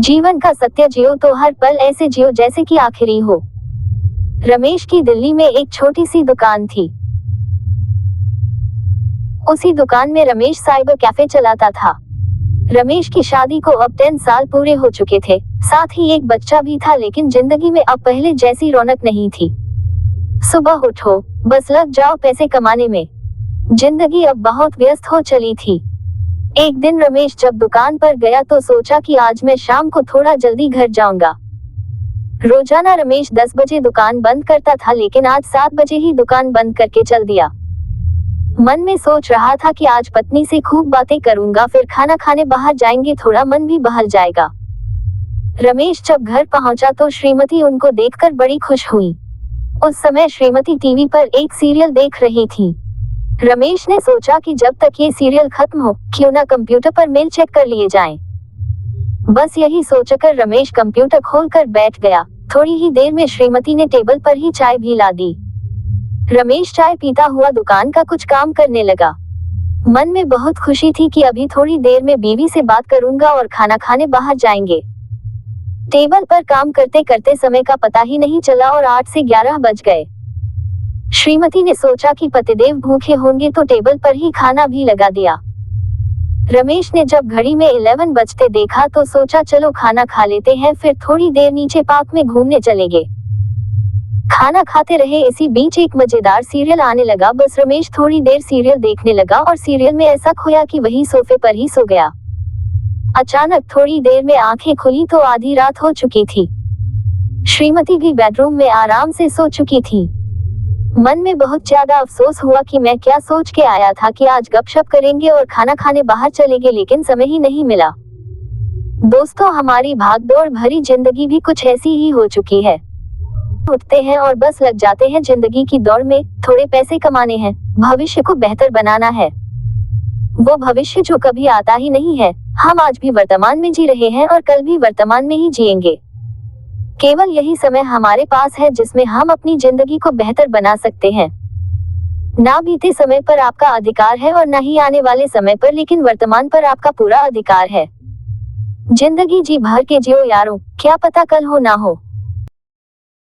जीवन का सत्य जियो तो हर पल ऐसे जियो जैसे कि आखिरी हो। रमेश की दिल्ली में एक छोटी सी दुकान थी। उसी दुकान में रमेश साइबर कैफे चलाता था। रमेश की शादी को अब 10 साल पूरे हो चुके थे, साथ ही एक बच्चा भी था, लेकिन जिंदगी में अब पहले जैसी रौनक नहीं थी। सुबह उठो, बस लग जाओ पैसे कमाने में। जिंदगी अब बहुत व्यस्त हो चली थी। एक दिन रमेश जब दुकान पर गया तो सोचा कि आज मैं शाम को थोड़ा जल्दी घर जाऊंगा। रोजाना रमेश 10 बजे दुकान बंद करता था, लेकिन आज 7 बजे ही दुकान बंद करके चल दिया। मन में सोच रहा था कि आज पत्नी से खूब बातें करूंगा, फिर खाना खाने बाहर जाएंगे, थोड़ा मन भी बहल जाएगा। रमेश जब घर पहुंचा तो श्रीमती उनको देखकर बड़ी खुश हुई। उस समय श्रीमती टीवी पर एक सीरियल देख रही थी। रमेश ने सोचा कि जब तक ये सीरियल खत्म हो, क्यों ना कंप्यूटर पर मेल चेक कर लिए जाएं। बस यही सोचकर रमेश कंप्यूटर खोलकर बैठ गया। थोड़ी ही देर में श्रीमती ने टेबल पर ही चाय भी ला दी। रमेश चाय पीता हुआ दुकान का कुछ काम करने लगा। मन में बहुत खुशी थी कि अभी थोड़ी देर में बीवी से बात करूंगा और खाना खाने बाहर जाएंगे। टेबल पर काम करते करते समय का पता ही नहीं चला और 8 से 11 बज गए। श्रीमती ने सोचा कि पतिदेव भूखे होंगे तो टेबल पर ही खाना भी लगा दिया। रमेश ने जब घड़ी में 11 बजते देखा तो सोचा चलो खाना खा लेते हैं, फिर थोड़ी देर नीचे पार्क में घूमने चलेंगे। खाना खाते रहे, इसी बीच एक मजेदार सीरियल आने लगा। बस रमेश थोड़ी देर सीरियल देखने लगा और सीरियल में ऐसा खोया कि वही सोफे पर ही सो गया। अचानक थोड़ी देर में आंखें खुली तो आधी रात हो चुकी थी। श्रीमती भी बेडरूम में आराम से सो चुकी थी। मन में बहुत ज्यादा अफसोस हुआ कि मैं क्या सोच के आया था कि आज गपशप करेंगे और खाना खाने बाहर चलेंगे, लेकिन समय ही नहीं मिला। दोस्तों, हमारी भागदौड़ भरी जिंदगी भी कुछ ऐसी ही हो चुकी है। उठते हैं और बस लग जाते हैं जिंदगी की दौड़ में। थोड़े पैसे कमाने हैं, भविष्य को बेहतर बनाना है, वो भविष्य जो कभी आता ही नहीं है। हम आज भी वर्तमान में जी रहे हैं और कल भी वर्तमान में ही जिएंगे। केवल यही समय हमारे पास है जिसमें हम अपनी जिंदगी को बेहतर बना सकते हैं। ना बीते समय पर आपका अधिकार है और ना ही आने वाले समय पर, लेकिन वर्तमान पर आपका पूरा अधिकार है। जिंदगी जी भर के जियो यारों, क्या पता कल हो ना हो।